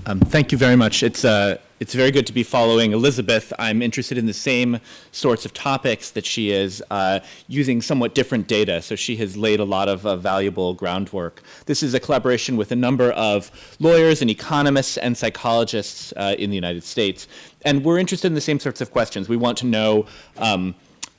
Thank you very much. It's very good to be following Elizabeth. I'm interested in the same sorts of topics that she is, using somewhat different data. So she has laid a lot of valuable groundwork. This is a collaboration with a number of lawyers and economists and psychologists in the United States. And we're interested in the same sorts of questions. We want to know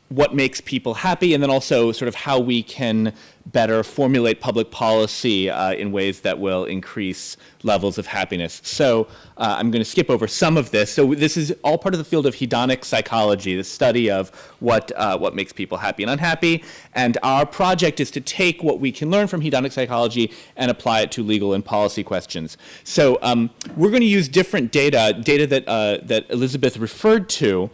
what makes people happy, and then also sort of how we can better formulate public policy in ways that will increase levels of happiness. So I'm going to skip over some of this. So this is all part of the field of hedonic psychology, the study of what makes people happy and unhappy. And our project is to take what we can learn from hedonic psychology and apply it to legal and policy questions. So we're going to use different data that Elizabeth referred to.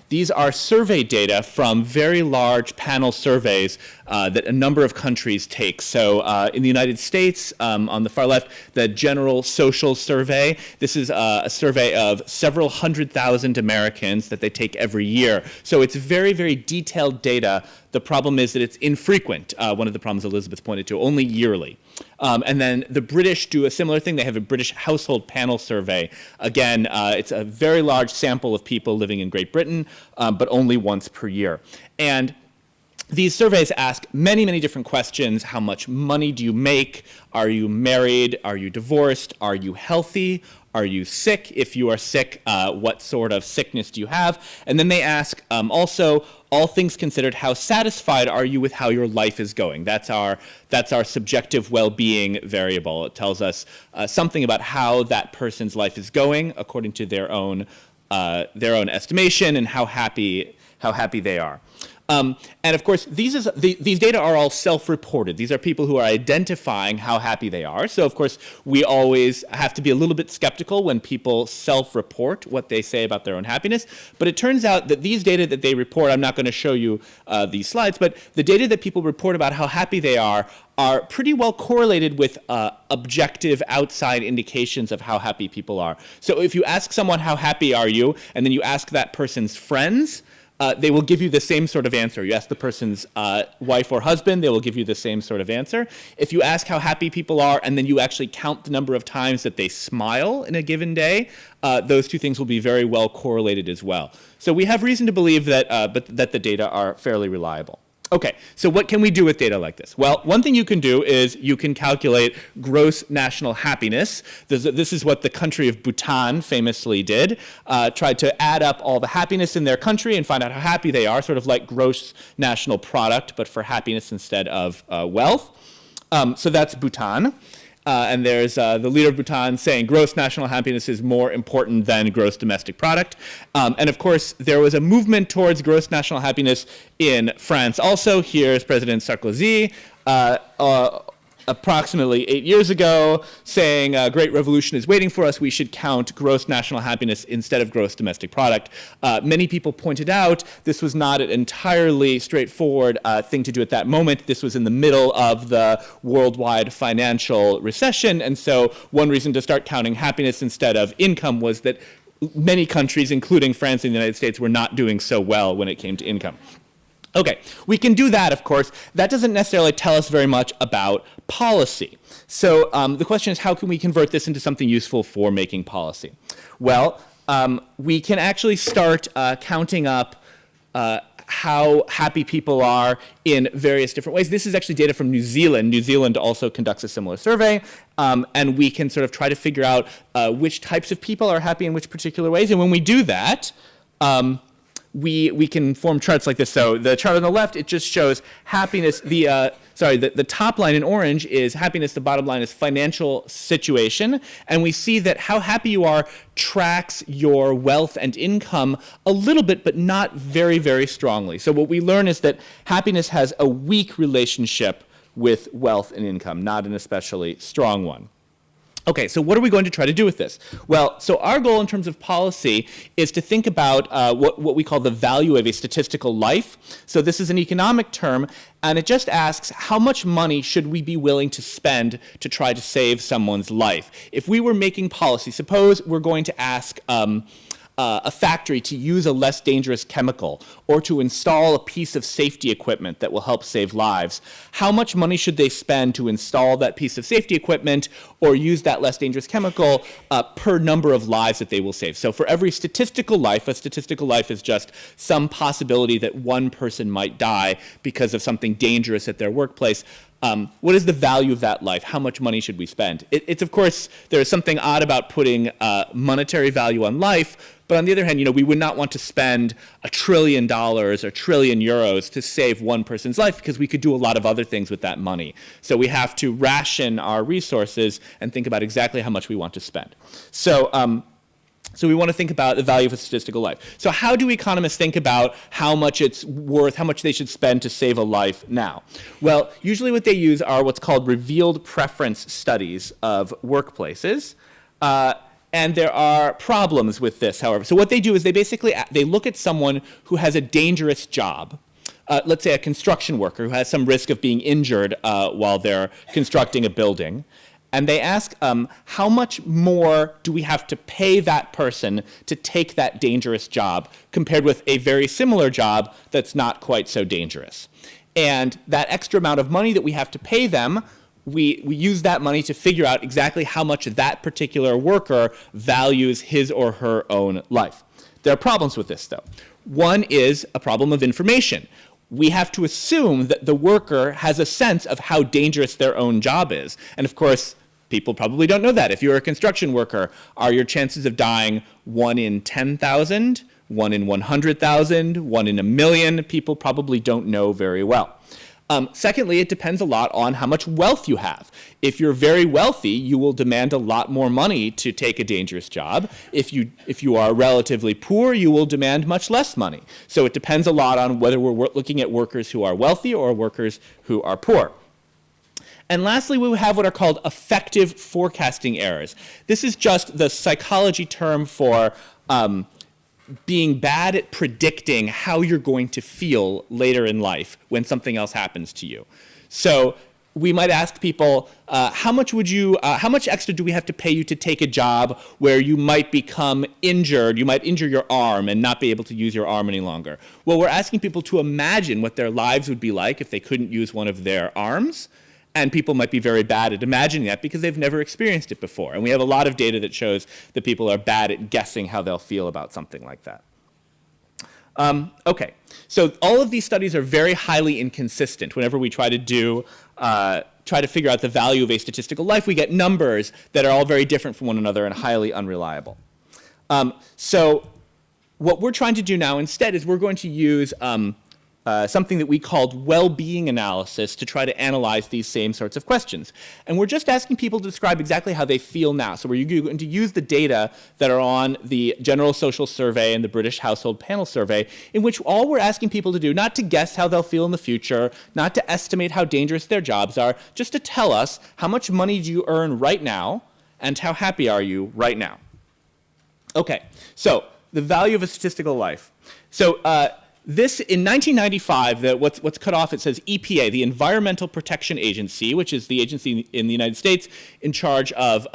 These are survey data from very large panel surveys that a number of countries take. So in the United States, on the far left, the General Social Survey. This is a survey of several 100,000 Americans that they take every year. So it's very, very detailed data. The problem is that it's infrequent, one of the problems Elizabeth pointed to, only yearly. And then the British do a similar thing. They have a British household panel survey. Again, it's a very large sample of people living in Great Britain, but only once per year. And these surveys ask many, many different questions. How much money do you make? Are you married? Are you divorced? Are you healthy? Are you sick? If you are sick, what sort of sickness do you have? And then they ask also, all things considered, how satisfied are you with how your life is going? That's our subjective well-being variable. It tells us something about how that person's life is going according to their own estimation and how happy they are. And of course, these data are all self-reported. These are people who are identifying how happy they are. So of course, we always have to be a little bit skeptical when people self-report what they say about their own happiness. But it turns out that these data that they report, I'm not going to show you these slides, but the data that people report about how happy they are pretty well correlated with objective outside indications of how happy people are. So if you ask someone, how happy are you, and then you ask that person's friends, they will give you the same sort of answer. You ask the person's wife or husband, they will give you the same sort of answer. If you ask how happy people are and then you actually count the number of times that they smile in a given day, those two things will be very well correlated as well. So we have reason to believe that the data are fairly reliable. Okay, so what can we do with data like this? Well, one thing you can do is you can calculate gross national happiness. This is what the country of Bhutan famously did. Tried to add up all the happiness in their country and find out how happy they are, sort of like gross national product, but for happiness instead of wealth. So that's Bhutan. And there's the leader of Bhutan saying gross national happiness is more important than gross domestic product. And of course, there was a movement towards gross national happiness in France also. Here's President Sarkozy approximately 8 years ago saying a great revolution is waiting for us. We should count gross national happiness instead of gross domestic product. Many people pointed out this was not an entirely straightforward thing to do at that moment. This was in the middle of the worldwide financial recession. And so one reason to start counting happiness instead of income was that many countries, including France and the United States, were not doing so well when it came to income. Okay, we can do that, of course. That doesn't necessarily tell us very much about policy. So the question is, how can we convert this into something useful for making policy? Well, we can actually start counting up how happy people are in various different ways. This is actually data from New Zealand. New Zealand also conducts a similar survey, and we can sort of try to figure out which types of people are happy in which particular ways. And when we do that, we can form charts like this. So the chart on the left, it just shows happiness. The top line in orange is happiness. The bottom line is financial situation. And we see that how happy you are tracks your wealth and income a little bit, but not very, very strongly. So what we learn is that happiness has a weak relationship with wealth and income, not an especially strong one. Okay, so what are we going to try to do with this? Well, so our goal in terms of policy is to think about what we call the value of a statistical life. So this is an economic term, and it just asks how much money should we be willing to spend to try to save someone's life? If we were making policy, suppose we're going to ask a factory to use a less dangerous chemical or to install a piece of safety equipment that will help save lives, how much money should they spend to install that piece of safety equipment or use that less dangerous chemical per number of lives that they will save? So for every statistical life, a statistical life is just some possibility that one person might die because of something dangerous at their workplace. What is the value of that life? How much money should we spend? It's of course, there is something odd about putting monetary value on life, but on the other hand, we would not want to spend $1 trillion or €1 trillion to save one person's life because we could do a lot of other things with that money. So we have to ration our resources and think about exactly how much we want to spend. So we want to think about the value of a statistical life. So how do economists think about how much it's worth, how much they should spend to save a life now? Well, usually what they use are what's called revealed preference studies of workplaces. And there are problems with this, however. So what they do is they look at someone who has a dangerous job. Let's say a construction worker who has some risk of being injured while they're constructing a building. And they ask, how much more do we have to pay that person to take that dangerous job compared with a very similar job that's not quite so dangerous? And that extra amount of money that we have to pay them, we use that money to figure out exactly how much that particular worker values his or her own life. There are problems with this, though. One is a problem of information. We have to assume that the worker has a sense of how dangerous their own job is. And of course, people probably don't know that. If you're a construction worker, are your chances of dying 1 in 10,000, 1 in 100,000, 1 in a million? People probably don't know very well. Secondly, it depends a lot on how much wealth you have. If you're very wealthy, you will demand a lot more money to take a dangerous job. If you are relatively poor, you will demand much less money. So it depends a lot on whether we're looking at workers who are wealthy or workers who are poor. And lastly, we have what are called effective forecasting errors. This is just the psychology term for being bad at predicting how you're going to feel later in life when something else happens to you. So we might ask people, how much extra do we have to pay you to take a job where you might become injured, you might injure your arm and not be able to use your arm any longer? Well, we're asking people to imagine what their lives would be like if they couldn't use one of their arms. And people might be very bad at imagining that because they've never experienced it before. And we have a lot of data that shows that people are bad at guessing how they'll feel about something like that. Okay, so all of these studies are very highly inconsistent. Whenever we try to figure out the value of a statistical life, we get numbers that are all very different from one another and highly unreliable. So what we're trying to do now instead is we're going to use something that we called well-being analysis to try to analyze these same sorts of questions. And we're just asking people to describe exactly how they feel now. So we're going to use the data that are on the General Social Survey and the British Household Panel Survey, in which all we're asking people to do, not to guess how they'll feel in the future, not to estimate how dangerous their jobs are, just to tell us how much money do you earn right now and how happy are you right now. Okay, so the value of a statistical life. So this, in 1995, what's cut off, it says EPA, the Environmental Protection Agency, which is the agency in the United States in charge of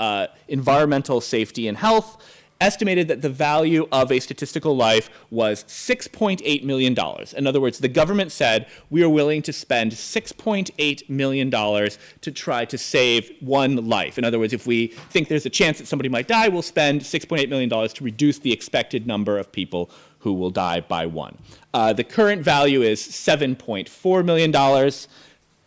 environmental safety and health, estimated that the value of a statistical life was $6.8 million. In other words, the government said, we are willing to spend $6.8 million to try to save one life. In other words, if we think there's a chance that somebody might die, we'll spend $6.8 million to reduce the expected number of people who will die by one. The current value is $7.4 million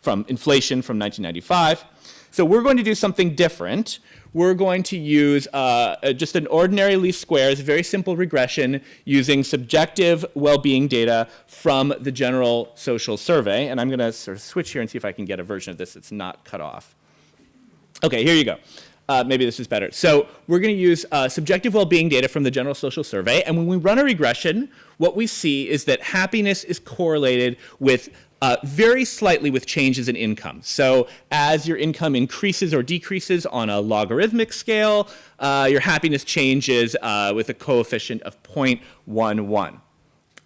from inflation from 1995. So we're going to do something different. We're going to use just an ordinary least squares, very simple regression using subjective well-being data from the General Social Survey. And I'm going to sort of switch here and see if I can get a version of this that's not cut off. Okay, here you go. Maybe this is better. So we're going to use subjective well-being data from the General Social Survey. And when we run a regression, what we see is that happiness is correlated with very slightly with changes in income. So as your income increases or decreases on a logarithmic scale, your happiness changes with a coefficient of 0.11.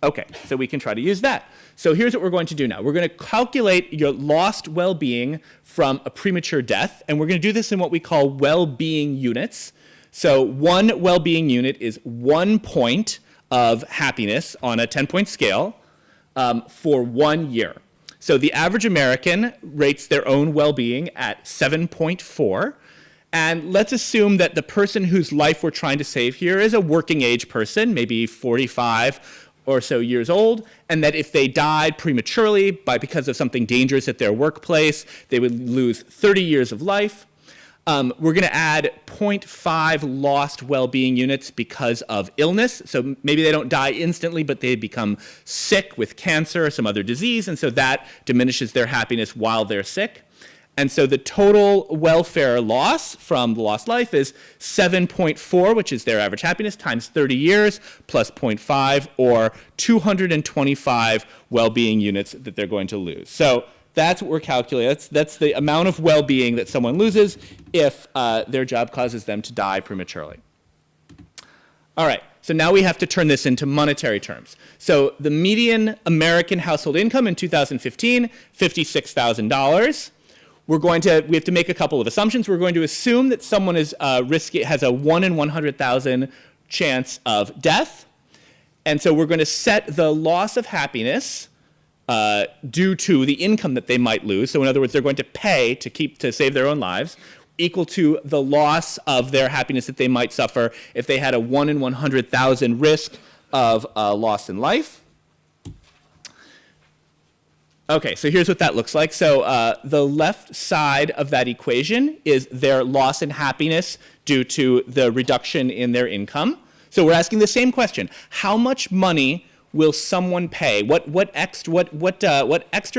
Okay, so we can try to use that. So here's what we're going to do now. We're going to calculate your lost well-being from a premature death, and we're going to do this in what we call well-being units. So one well-being unit is 1 point of happiness on a 10-point scale for 1 year. So the average American rates their own well-being at 7.4. And let's assume that the person whose life we're trying to save here is a working age person, maybe 45 or so years old, and that if they died prematurely because of something dangerous at their workplace, they would lose 30 years of life. We're going to add 0.5 lost well-being units because of illness. So maybe they don't die instantly, but they become sick with cancer or some other disease, and so that diminishes their happiness while they're sick. And so the total welfare loss from the lost life is 7.4, which is their average happiness, times 30 years, plus 0.5, or 225 well-being units that they're going to lose. So that's what we're calculating. That's the amount of well-being that someone loses if their job causes them to die prematurely. All right, so now we have to turn this into monetary terms. So the median American household income in 2015, $56,000. We have to make a couple of assumptions. We're going to assume that someone has a 1 in 100,000 chance of death. And so we're going to set the loss of happiness due to the income that they might lose. So in other words, they're going to pay to save their own lives, equal to the loss of their happiness that they might suffer if they had a 1 in 100,000 risk of loss in life. Okay, so here's what that looks like. So the left side of that equation is their loss in happiness due to the reduction in their income. So we're asking the same question. How much money will someone pay? What extra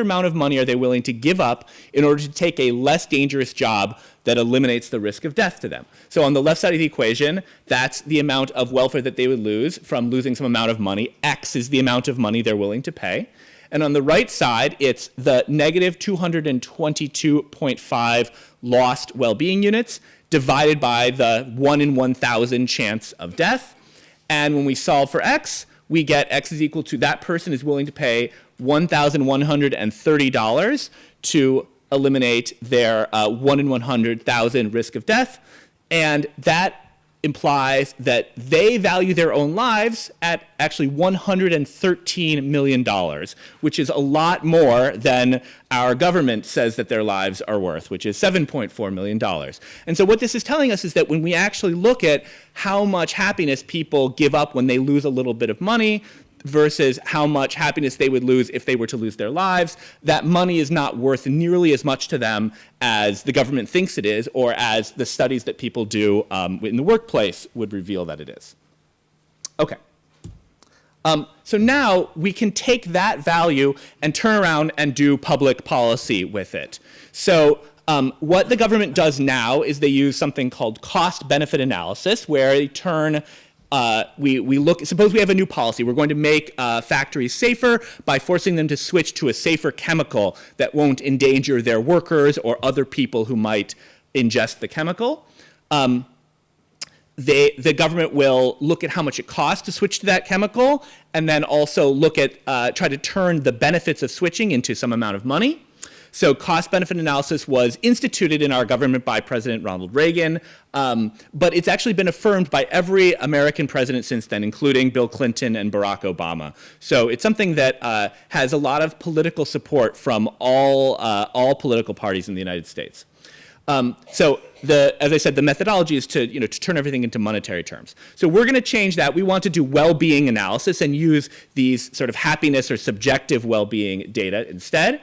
amount of money are they willing to give up in order to take a less dangerous job that eliminates the risk of death to them? So on the left side of the equation, that's the amount of welfare that they would lose from losing some amount of money. X is the amount of money they're willing to pay. And on the right side, it's the negative 222.5 lost well-being units divided by the 1 in 1,000 chance of death. And when we solve for X, we get X is equal to that person is willing to pay $1,130 to eliminate their 1 in 100,000 risk of death. And that implies that they value their own lives at actually $113 million, which is a lot more than our government says that their lives are worth, which is $7.4 million. And so what this is telling us is that when we actually look at how much happiness people give up when they lose a little bit of money versus how much happiness they would lose if they were to lose their lives, that money is not worth nearly as much to them as the government thinks it is, or as the studies that people do in the workplace would reveal that it is. Okay. So now we can take that value and turn around and do public policy with it. So what the government does now is they use something called cost-benefit analysis, where they turn suppose we have a new policy. We're going to make factories safer by forcing them to switch to a safer chemical that won't endanger their workers or other people who might ingest the chemical. The government will look at how much it costs to switch to that chemical, and then also look at try to turn the benefits of switching into some amount of money. So cost-benefit analysis was instituted in our government by President Ronald Reagan, but it's actually been affirmed by every American president since then, including Bill Clinton and Barack Obama. So it's something that has a lot of political support from all political parties in the United States. So as I said, the methodology is to turn everything into monetary terms. So we're going to change that. We want to do well-being analysis and use these sort of happiness or subjective well-being data instead.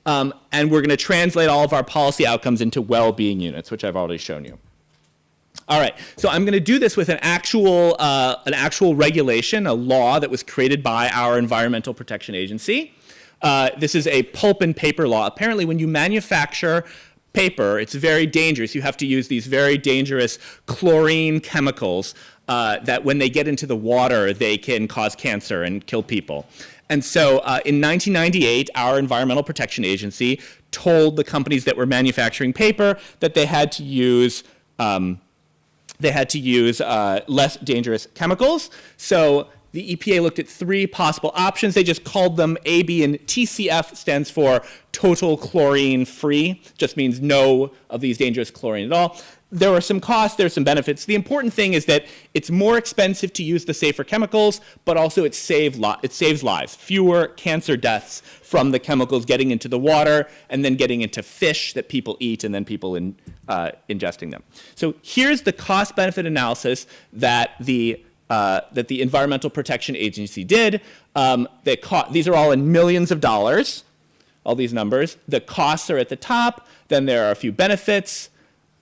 And we're going to translate all of our policy outcomes into well-being units, which I've already shown you. All right, so I'm going to do this with an actual regulation, a law that was created by our Environmental Protection Agency. This is a pulp and paper law. Apparently, when you manufacture paper, it's very dangerous. You have to use these very dangerous chlorine chemicals that when they get into the water, they can cause cancer and kill people. And so in 1998, our Environmental Protection Agency told the companies that were manufacturing paper that they had to use less dangerous chemicals. So the EPA looked at 3 possible options. They just called them A, B, and TCF stands for total chlorine free. Just means no of these dangerous chlorine at all. there are some costs, there are some benefits. The important thing is that it's more expensive to use the safer chemicals, but also it saves lives. Fewer cancer deaths from the chemicals getting into the water and then getting into fish that people eat and then people ingesting them. So here's the cost-benefit analysis that the Environmental Protection Agency did. These are all in millions of dollars, all these numbers. The costs are at the top, then there are a few benefits,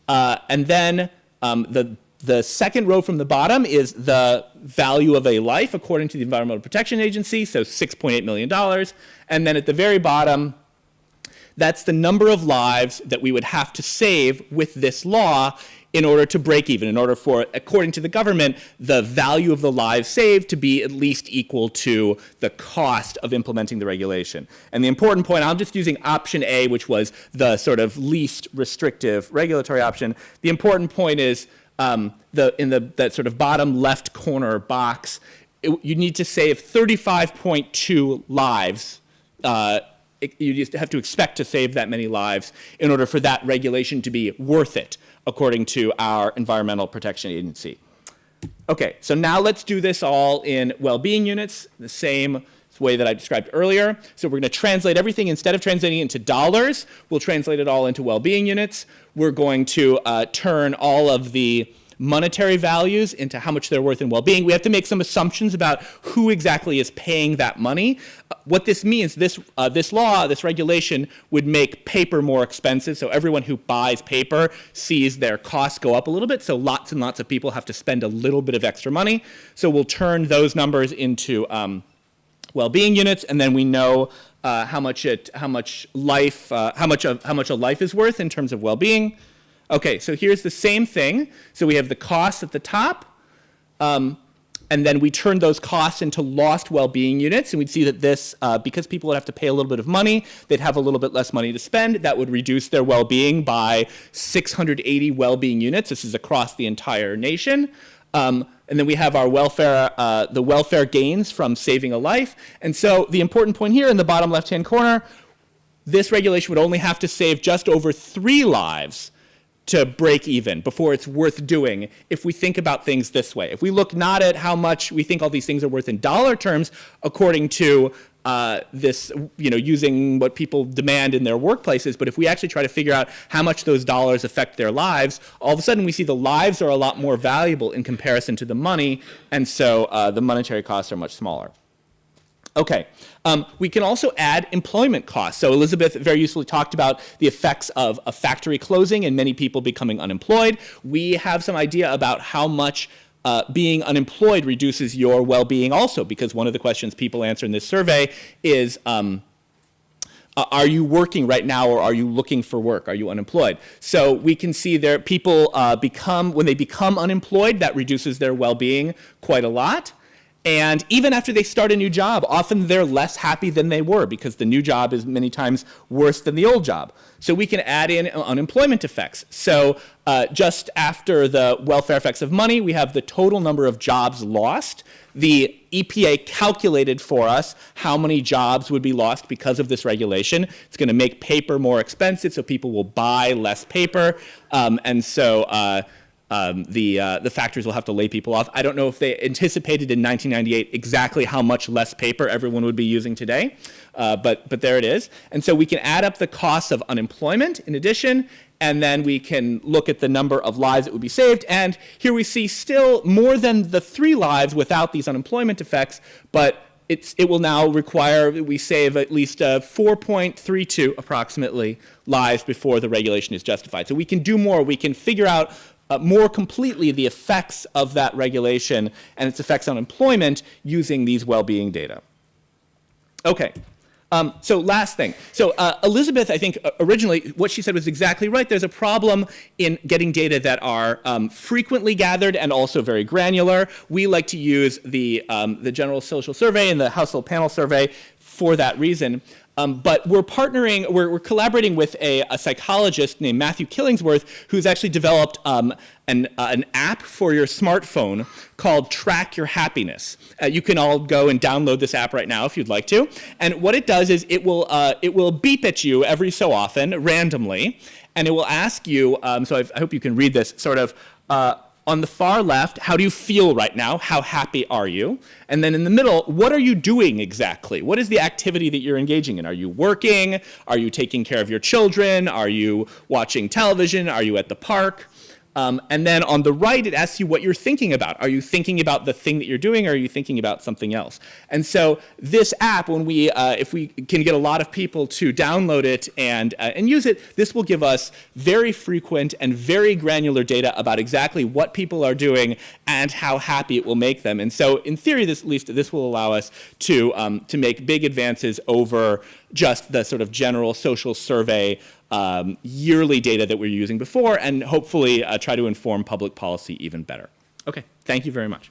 and then the second row from the bottom is the value of a life according to the Environmental Protection Agency, so $6.8 million. And then at the very bottom, that's the number of lives that we would have to save with this law in order to break even, in order for, according to the government, the value of the lives saved to be at least equal to the cost of implementing the regulation. And the important point, I'm just using option A, which was the sort of least restrictive regulatory option. The important point is that sort of bottom left corner box, you need to save 35.2 lives. You just have to expect to save that many lives in order for that regulation to be worth it, according to our Environmental Protection Agency. Okay, so now let's do this all in well-being units, the same way that I described earlier. So we're going to translate everything. Instead of translating it into dollars, we'll translate it all into well-being units. We're going to turn all of the monetary values into how much they're worth in well-being. We have to make some assumptions about who exactly is paying that money. What this means, this law, this regulation would make paper more expensive. So everyone who buys paper sees their costs go up a little bit. So lots and lots of people have to spend a little bit of extra money. So we'll turn those numbers into well-being units, and then we know how much a life is worth in terms of well-being. Okay, so here's the same thing. So we have the costs at the top, and then we turn those costs into lost well-being units, and we'd see that this, because people would have to pay a little bit of money, they'd have a little bit less money to spend. That would reduce their well-being by 680 well-being units. This is across the entire nation. And then we have our the welfare gains from saving a life. And so the important point here in the bottom left-hand corner, this regulation would only have to save just over 3 lives to break even before it's worth doing if we think about things this way. If we look not at how much we think all these things are worth in dollar terms according to this, using what people demand in their workplaces, but if we actually try to figure out how much those dollars affect their lives, all of a sudden we see the lives are a lot more valuable in comparison to the money, and so the monetary costs are much smaller. Okay, we can also add employment costs. So Elizabeth very usefully talked about the effects of a factory closing and many people becoming unemployed. We have some idea about how much being unemployed reduces your well-being also, because one of the questions people answer in this survey is, are you working right now or are you looking for work? Are you unemployed? So we can see there people when they become unemployed, that reduces their well-being quite a lot. And even after they start a new job, often they're less happy than they were because the new job is many times worse than the old job. So we can add in unemployment effects. So just after the welfare effects of money, we have the total number of jobs lost. The EPA calculated for us how many jobs would be lost because of this regulation. It's going to make paper more expensive, so people will buy less paper. And so the factories will have to lay people off. I don't know if they anticipated in 1998 exactly how much less paper everyone would be using today, but there it is. And so we can add up the costs of unemployment in addition, and then we can look at the number of lives that would be saved. And here we see still more than the 3 lives without these unemployment effects, but it will now require we save at least 4.32 approximately lives before the regulation is justified. So we can do more. We can figure out more completely the effects of that regulation and its effects on employment using these well-being data. Okay, so last thing. So Elizabeth, I think originally what she said was exactly right. There's a problem in getting data that are frequently gathered and also very granular. We like to use the General Social Survey and the Household Panel Survey for that reason. But we're collaborating with a psychologist named Matthew Killingsworth, who's actually developed an app for your smartphone called Track Your Happiness. You can all go and download this app right now if you'd like to. And what it does is it will beep at you every so often, randomly, And it will ask you, so I hope you can read this, sort of, on the far left, how do you feel right now? How happy are you? And then in the middle, what are you doing exactly? What is the activity that you're engaging in? Are you working? Are you taking care of your children? Are you watching television? Are you at the park? And then on the right, it asks you what you're thinking about. Are you thinking about the thing that you're doing, or are you thinking about something else? And so this app, when if we can get a lot of people to download it and use it, this will give us very frequent and very granular data about exactly what people are doing and how happy it will make them. And so in theory, at least this will allow us to make big advances over just the sort of general social survey yearly data that we were using before, and hopefully try to inform public policy even better. Okay, thank you very much.